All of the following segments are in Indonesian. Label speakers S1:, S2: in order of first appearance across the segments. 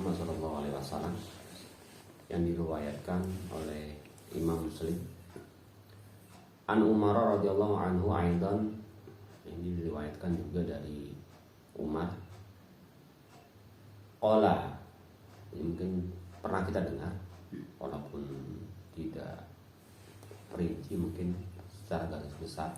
S1: Muhammad SAW yang diriwayatkan oleh Imam Muslim. An Umar radhiyallahu anhu aidan, ini diriwayatkan juga dari Umar. Qala, mungkin pernah kita dengar walaupun tidak perinci, mungkin secara garis besar.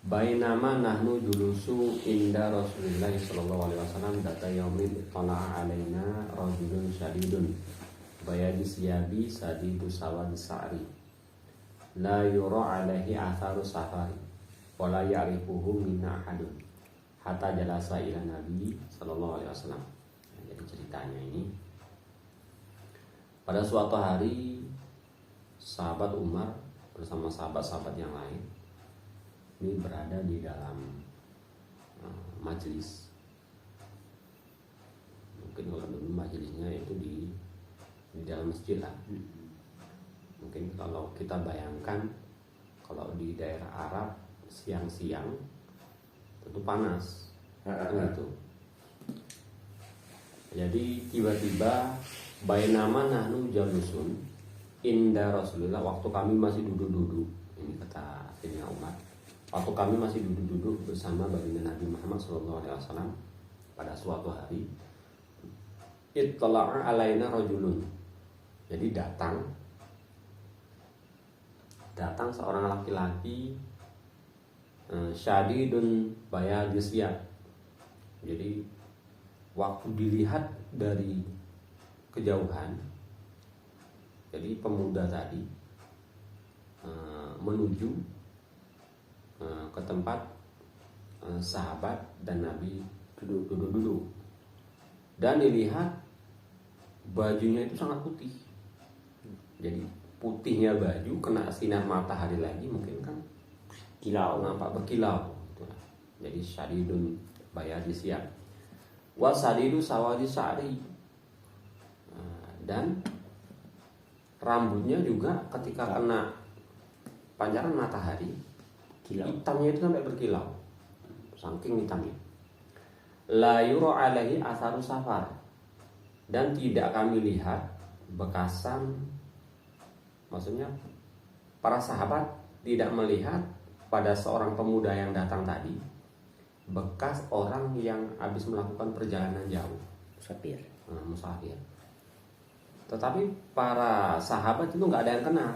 S1: Bainama nahnu julusu inda Rasulillah sallallahu alaihi wasallam data yaumin tala'a alaina rajulun syadidun bayadi siyabi sadidu sawad sa'ri la yura alaihi atharu safari wa la ya'rifuhu minna ahadun hatta jalasa ila nabi sallallahu alaihi wasallam. Jadi ceritanya ini, pada suatu hari sahabat Umar bersama sahabat-sahabat yang lain ini berada di dalam majelis. Mungkin kalau dulu majelisnya itu di dalam masjid lah. Mungkin kalau kita bayangkan kalau di daerah Arab siang-siang tentu panas gitu. Jadi tiba-tiba bainama nahnu jalusun inda Rasulullah, waktu kami masih duduk-duduk, ini kata Sayyidina Umar, waktu kami masih duduk-duduk bersama baginda Nabi Muhammad SAW pada suatu hari, ittala'a alaina rajulun, jadi datang seorang laki-laki syadidun bayadisya. Jadi waktu dilihat dari kejauhan, jadi pemuda tadi menuju ke tempat sahabat dan Nabi duduk, dan dilihat bajunya itu sangat putih. Jadi putihnya baju kena sinar matahari lagi mungkin kan kilau, nampak berkilau gitu. Jadi syadidun bayadisya wa sadidu sawadi sa'ri, dan rambutnya juga ketika kena pancaran matahari hitamnya itu sampai berkilau, saking hitamnya. La yura alaihi atharu safar, dan tidak kami lihat bekasan, maksudnya para sahabat tidak melihat pada seorang pemuda yang datang tadi bekas orang yang habis melakukan perjalanan jauh, musafir. Tetapi para sahabat itu nggak ada yang kenal,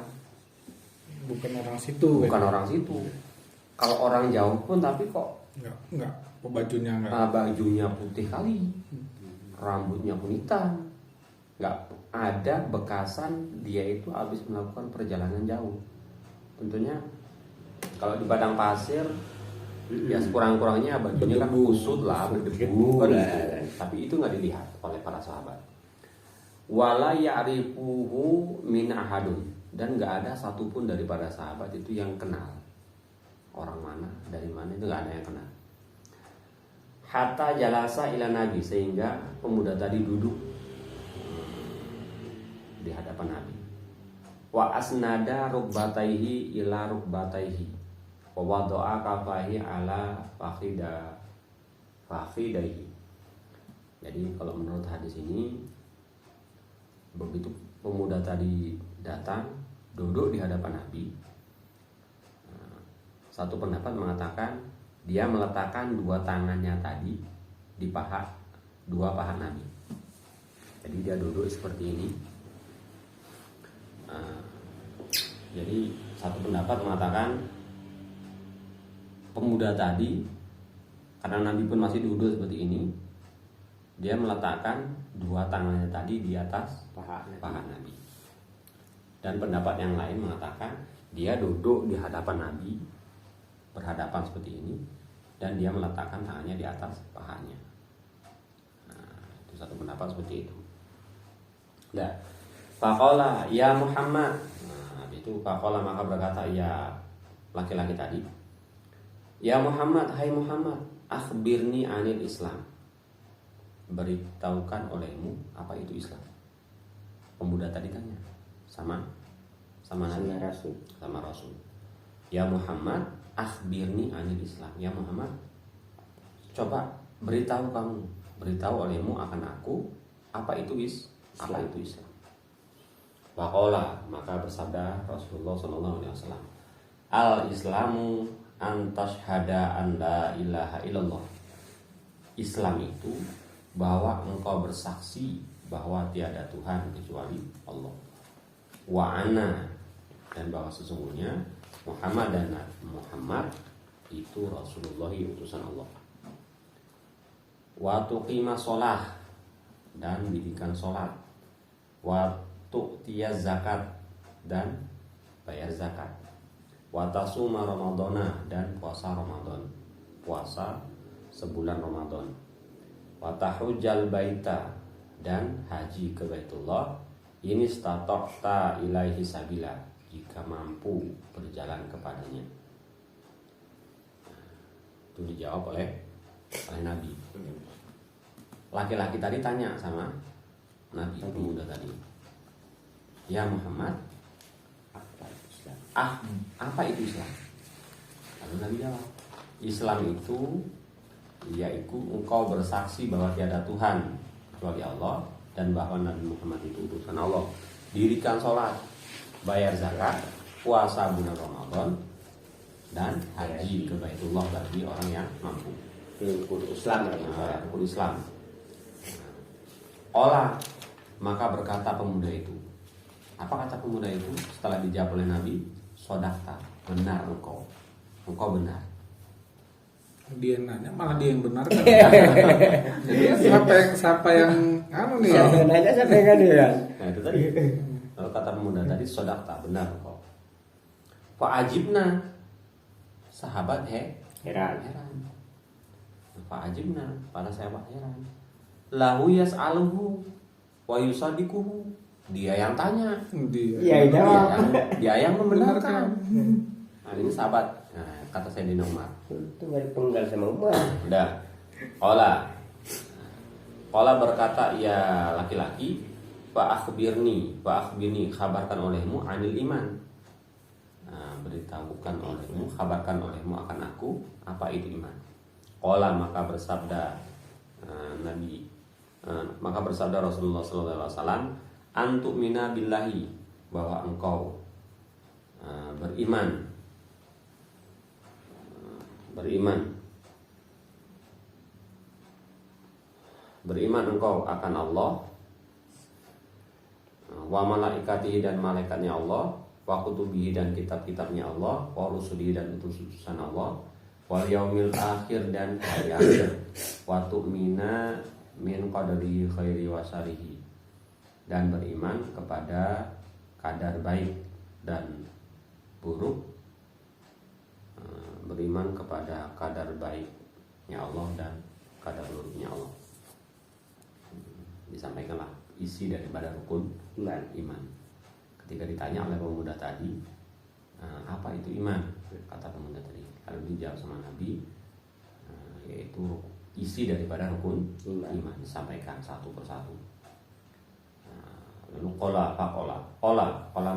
S2: bukan orang situ.
S1: Orang situ. Kalau orang jauh pun, tapi kok
S2: enggak bajunya enggak.
S1: Bajunya putih kali, rambutnya pun hitam, nggak ada bekasan dia itu habis melakukan perjalanan jauh. Tentunya kalau di padang pasir ya sekurang-kurangnya bajunya kan kusut lah, berdebu kan gitu. Tapi itu nggak dilihat oleh para sahabat. Wala ya'rifuhu min ahadun, dan nggak ada satupun daripada sahabat itu yang kenal orang mana dari mana, itu nggak ada yang kenal. Hatta jalasa ila nabi, sehingga pemuda tadi duduk di hadapan Nabi. Wa asnada rukbataihi ila rukbataihi wa wada'a kafahi ala fakhidaihi. Jadi kalau menurut hadis ini, begitu pemuda tadi datang duduk di hadapan Nabi, satu pendapat mengatakan dia meletakkan dua tangannya tadi di dua paha Nabi. Jadi dia duduk seperti ini. Jadi satu pendapat mengatakan pemuda tadi, karena Nabi pun masih duduk seperti ini, dia meletakkan dua tangannya tadi di atas paha Nabi. Dan pendapat yang lain mengatakan dia duduk di hadapan Nabi, berhadapan seperti ini, dan dia meletakkan tangannya di atas pahanya. Itu satu pendapat seperti itu. Nah, faqala ya Muhammad. Itu faqala, maka berkata ya laki-laki tadi, ya Muhammad, hai Muhammad, akhbirni anil Islam, beritahukan olehmu apa itu Islam. Pemuda tadi tanya sama Nabi, sama Rasul. Ya Muhammad, akhbirni anil Islam. Ya Muhammad, coba beritahu kamu beritahu olehmu akan aku apa itu Islam. Waqala, maka bersabda Rasulullah sallallahu alaihi wasallam, al Islamu antashhada an la ilaha illallah. Islam itu bahwa engkau bersaksi bahwa tiada Tuhan kecuali Allah. Wa ana, dan bahwa sesungguhnya Muhammad itu Rasulullah, utusan Allah. Wa tuqima shalah, dan dirikan salat. Wa tu'tiyaz zakat, dan bayar zakat. Wa tasuma ramadhana, dan puasa Ramadan, puasa sebulan Ramadan. Wa tahujjal baita, dan haji ke Baitullah, ini stata'ta ilaihi sabila, jika mampu berjalan kepadanya. Itu dijawab oleh Nabi. Laki-laki tadi tanya sama Nabi pemuda tadi, ya Muhammad, apa itu Islam? Lalu Nabi jawab, Islam itu yaitu engkau bersaksi bahwa tiada Tuhan kecuali Allah, dan bahwa Nabi Muhammad itu utusan Allah, dirikan sholat, bayar zakat, puasa bulan Ramadan, dan haji ke Baitullah bagi orang yang mampu.
S3: Rukun Islam.
S1: Rukun Islam. Olah, maka berkata pemuda itu. Apa kata pemuda itu setelah dijawab oleh Nabi? Sodakta, benar engkau benar.
S2: Dia nanya malah dia yang benar kan. Jadi siapa yang nih?
S3: Siapa yang nanya, siapa yang dia?
S1: Nah itu tadi. Lalu kata pemuda tadi, sodakta, benar engkau. Fa'ajibna, sahabat heran. Fa'ajibna, para sahabat heran. Lahu yas'aluhu wa yusadikuhu. Dia yang tanya,
S3: dia
S1: yang membenarkan. Nah, ini sahabat. Nah, kata Sayyidina Umar.
S3: Itu dari penggal sama Umar.
S1: Udah. Qala berkata ya laki-laki, fa akhbirni, kabarkan olehmu anil iman. Nah, beritahukan olehmu, kabarkan olehmu akan aku apa itu iman. Qala, maka bersabda maka bersabda Rasulullah sallallahu alaihi wasallam, antu'mina billahi, bahwa engkau beriman engkau akan Allah, wa malaikatihi, dan malaikatnya Allah, wa kutubihi, dan kitab-kitabnya Allah, wa rusulihi, dan utusan Allah, wal yaumil akhir, dan hari akhir, wa tu'mina min qadarihi khairi wa syarihi, dan beriman kepada kadar baik dan buruk, beriman kepada kadar baiknya Allah dan kadar buruknya Allah. Disampaikanlah isi daripada rukun iman. Ketika ditanya oleh pemuda tadi, apa itu iman? Kata pemuda tadi, lalu dijawab sama Nabi, yaitu isi daripada rukun iman, disampaikan satu persatu. Lalu qala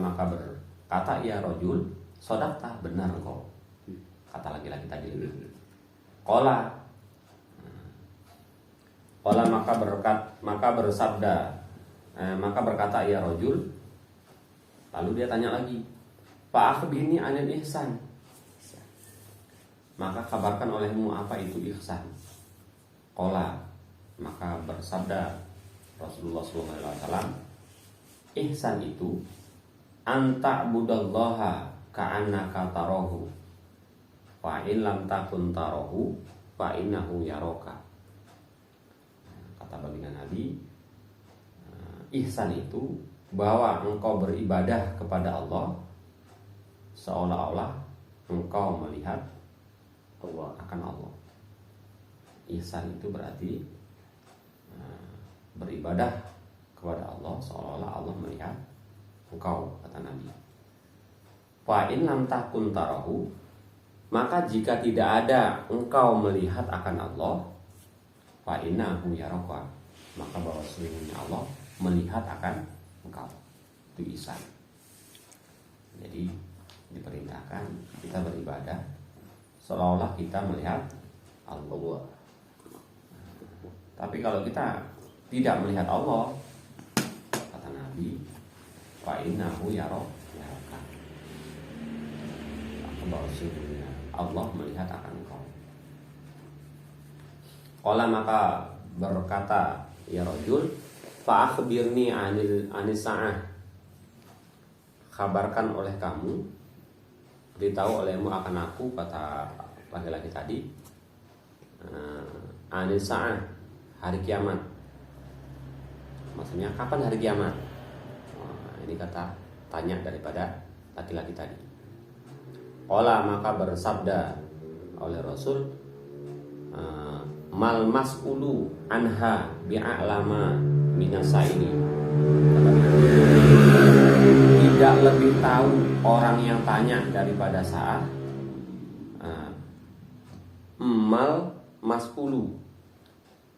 S1: maka berkata ya rajul, sodakta, benar engkau. Kata laki-laki tadi. Qala maka berkata ya rajul. Lalu dia tanya lagi, fa akhbirni anil ihsan, maka kabarkan olehmu apa itu ihsan. Qala, maka bersabda Rasulullah SAW, ihsan itu anta budallaha ka'annaka tarahu, fa in lam takun tarahu fa innahu yaraka. Kata baginda Nabi, ihsan itu bahwa engkau beribadah kepada Allah seolah-olah engkau melihat Allah, akan Allah. Ihsan itu berarti beribadah kepada Allah seolah-olah Allah melihat engkau, kata Nabi. Fa in lam takun tarahu, maka jika tidak ada engkau melihat akan Allah, fa innahu yaraka, maka bahwa sesungguhnya Allah melihat akan engkau. Itu ihsan. Jadi diperintahkan kita beribadah seolah-olah kita melihat Allah. Tapi kalau kita tidak melihat Allah, kata Nabi, fa innahu yaraka. Bahwa sesungguhnya Allah melihat akan engkau. Qala maka berkata ya rajul, fa akhbirni anis sa'ah. Kabarkan oleh kamu, beritahu olehmu akan aku, kata laki-laki tadi, anis sa'ah, hari kiamat. Maksudnya kapan hari kiamat? Ini kata tanya daripada laki-laki tadi. Qala maka bersabda oleh Rasul, mal mas'ulu anha bi'a'lama minasaini. Tidak lebih tahu orang yang tanya daripada saat mal mas'ulu,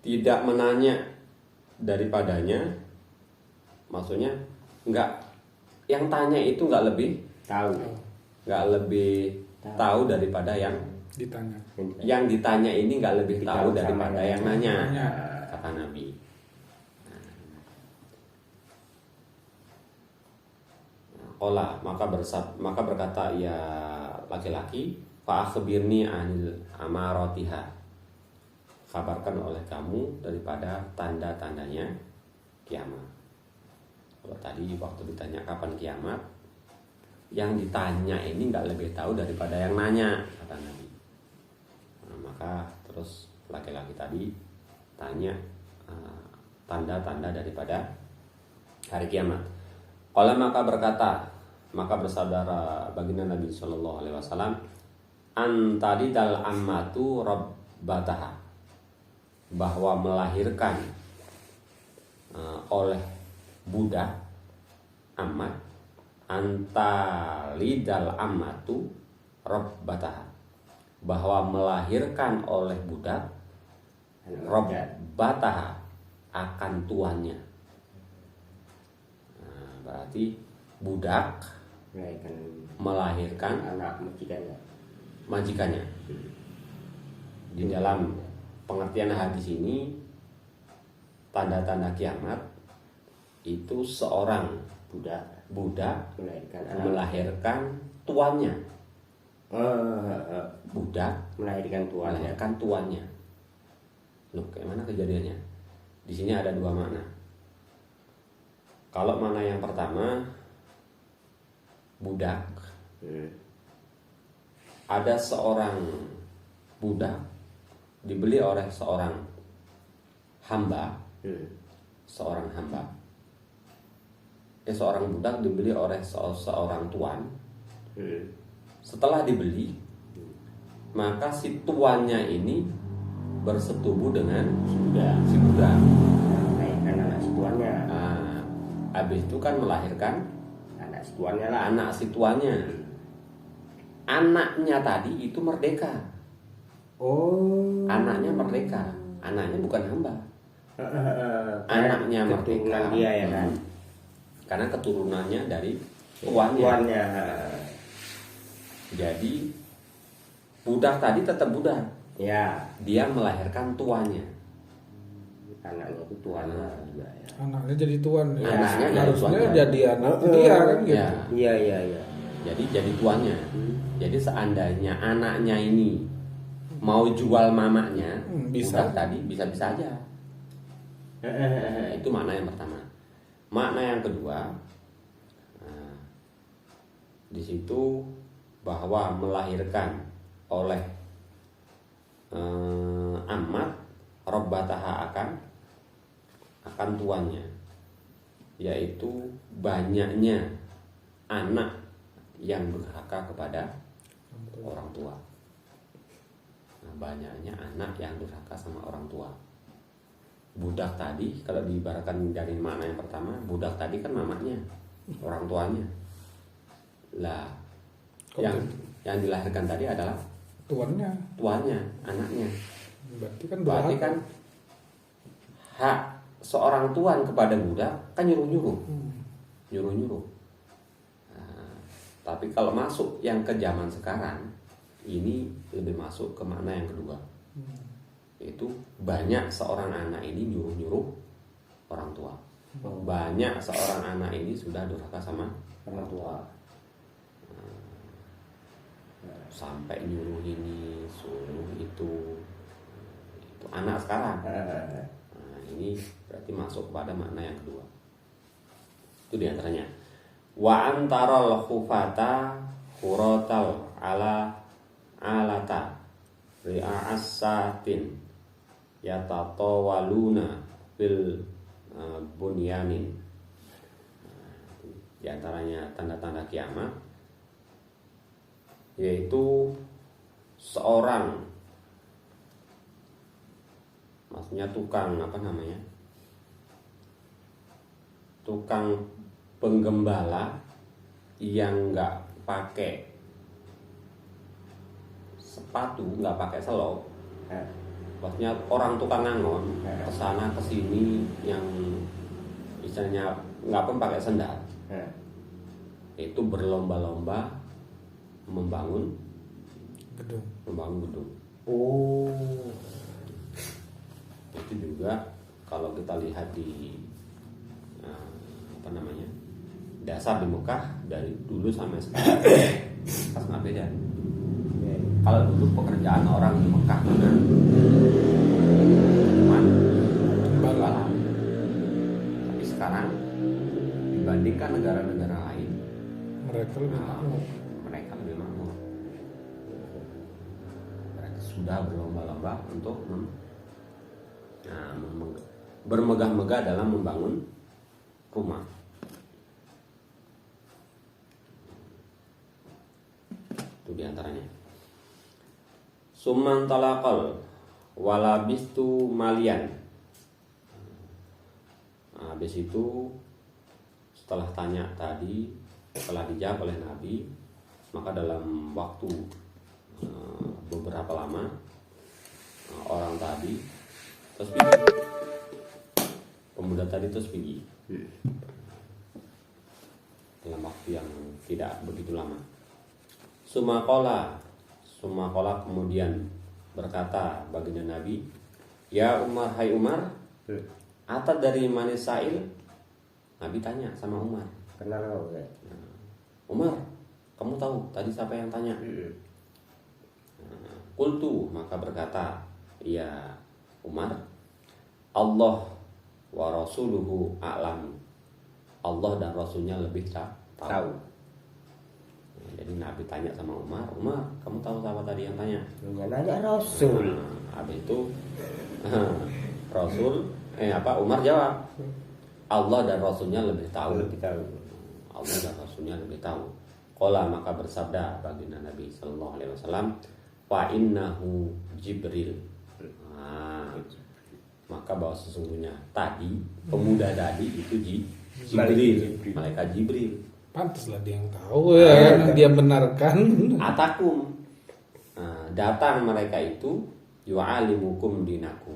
S1: tidak menanya daripadanya. Maksudnya enggak, yang tanya itu enggak lebih
S3: Tahu.
S1: nggak lebih tahu daripada yang
S2: ditanya.
S1: ditanya ini nggak lebih tahu
S3: Ditahu
S1: daripada
S3: sama
S1: yang nanya,
S2: nanya.
S1: kata Nabi. Qala maka berkata ya laki-laki, fa akhbirni anil amaratiha. Kabarkan oleh kamu daripada tanda-tandanya kiamat. Kalau tadi waktu ditanya kapan kiamat, yang ditanya ini nggak lebih tahu daripada yang nanya, kata Nabi. Nah, maka terus laki-laki tadi tanya tanda-tanda daripada hari kiamat. Qala maka bersabda baginda Nabi Shallallahu Alaihi Wasallam, antadidal ammatu rabbataha, bahwa melahirkan oleh budak amat, antalidal ammatu rabbataha, bahwa melahirkan oleh budak rabbataha, akan tuannya. Nah, berarti budak melahirkan
S3: anak
S1: majikannya. Di dalam pengertian hadis ini, tanda-tanda kiamat itu seorang budak melahirkan tuannya. Budak melahirkan tuannya. Loh, kayak mana kejadiannya? Di sini ada dua makna. Kalau makna yang pertama, budak, ada seorang budak dibeli oleh seorang hamba, seorang budak dibeli oleh seorang tuan. Setelah dibeli, maka si tuannya ini bersetubuh dengan si budak.
S3: Anak si tuannya.
S1: Habis itu kan melahirkan
S3: Anak si tuannya lah.
S1: anak si tuannya. Anaknya tadi itu merdeka.
S3: Oh.
S1: Anaknya merdeka. Anaknya bukan hamba. Anaknya merdeka.
S3: Dia ya kan.
S1: Karena keturunannya dari tuannya. Jadi budak tadi tetap budak.
S3: Ya.
S1: Dia melahirkan tuannya.
S3: Anaknya itu tuannya juga ya.
S2: Anaknya jadi tuan. Ya.
S1: Anaknya jadi
S2: Harusnya
S1: tuannya.
S2: jadi anak dia kan gitu.
S1: Ya.
S3: Iya.
S1: Jadi tuannya. Jadi seandainya anaknya ini mau jual mamanya,
S2: bisa.
S1: budak tadi bisa-bisa aja. Itu makna yang pertama. Makna yang kedua, di situ bahwa melahirkan oleh amat robbataha akan tuannya, yaitu banyaknya anak yang durhaka kepada orang tua. Nah, banyaknya anak yang durhaka sama orang tua. Budak tadi kalau diibaratkan dari makna yang pertama, budak tadi kan mamanya, orang tuanya. Lah, yang dilahirkan tadi adalah tuannya, anaknya. Berarti kan hak seorang tuan kepada budak kan nyuruh-nyuruh. Nah, tapi kalau masuk yang ke zaman sekarang, ini lebih masuk ke makna yang kedua. Itu banyak seorang anak ini nyuruh-nyuruh orang tua. Banyak seorang anak ini sudah durhaka sama
S3: Orang tua.
S1: sampai nyuruh ini, suruh itu anak sekarang. Nah, ini berarti masuk pada makna yang kedua. Itu diantaranya. Wa antarul khufata khuratal ala alata ri'asatin yatatawaluna bil bunyanin. Di antaranya tanda-tanda kiamat yaitu seorang, maksudnya tukang tukang penggembala yang nggak pakai sepatu, nggak pakai selop. Maksudnya orang tukang ngangon kesana kesini yang misalnya nggak pun pakai sendal. Itu berlomba-lomba membangun gedung.
S3: Oh.
S1: Itu juga kalau kita lihat di dasar di Mekah dari dulu sampai sekarang pas nggak beda. Kalau dulu pekerjaan orang di Mekah cuman gembala, tapi sekarang dibandingkan negara-negara lain
S2: Mereka lebih makmur.
S1: mereka lebih makmur. Mereka sudah berlomba-lomba untuk bermegah-megah dalam membangun rumah. Itu diantaranya. Summan talaqal walabistu malian. Nah, habis itu setelah tanya tadi, setelah dijawab oleh Nabi, maka dalam waktu beberapa lama orang tadi terus pergi. Pemuda tadi terus pergi dalam waktu yang tidak begitu lama. Sumakola kemudian berkata baginda Nabi, ya Umar, hai Umar, atat dari manis sa'il. Nabi tanya sama Umar,
S3: Kenal kau ya?
S1: Umar, kamu tahu tadi siapa yang tanya? Qultu, maka berkata, ya Umar, Allah wa rasuluhu a'lam. Allah dan Rasulnya lebih tahu. Jadi Nabi tanya sama Umar, kamu tahu siapa tadi yang tanya?
S3: Nanya Rasul.
S1: Habis itu Umar jawab, Allah dan Rasulnya lebih tahu. Allah dan Rasulnya lebih tahu. Qala, maka bersabda baginda Nabi sallallahu alaihi wasallam, fa innahu Jibril. Maka bahwa sesungguhnya tadi pemuda tadi itu Jibril, malaikat Jibril.
S2: Pantaslah dia yang tahu ya, dia benarkan.
S1: Atakum, datang mereka itu yu'alimukum dinakum,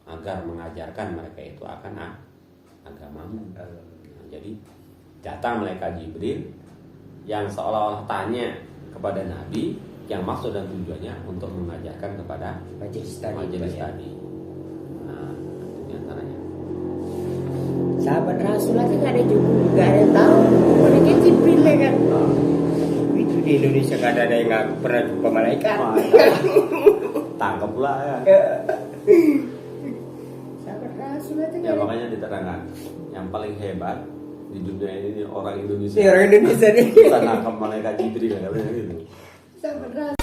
S1: agar mengajarkan mereka itu akan agamamu. Jadi datang malaikat Jibril yang seolah-olah tanya kepada Nabi, yang maksud dan tujuannya untuk mengajarkan kepada majelis tadi. Itu diantaranya.
S3: Sahabat Rasul aja nggak ada yang tahu. Mereka Jibril ya kan. Itu di Indonesia nggak ada yang nggak pernah jumpa malaikat.
S1: Tangkap pula ya.
S3: Sahabat Rasul aja
S1: Ya makanya diterangkan, yang paling hebat di dunia ini orang Indonesia.
S3: Orang Indonesia nih.
S1: Kita nangkap malaikat Jibril katanya gitu.
S3: Sahabat Rasul.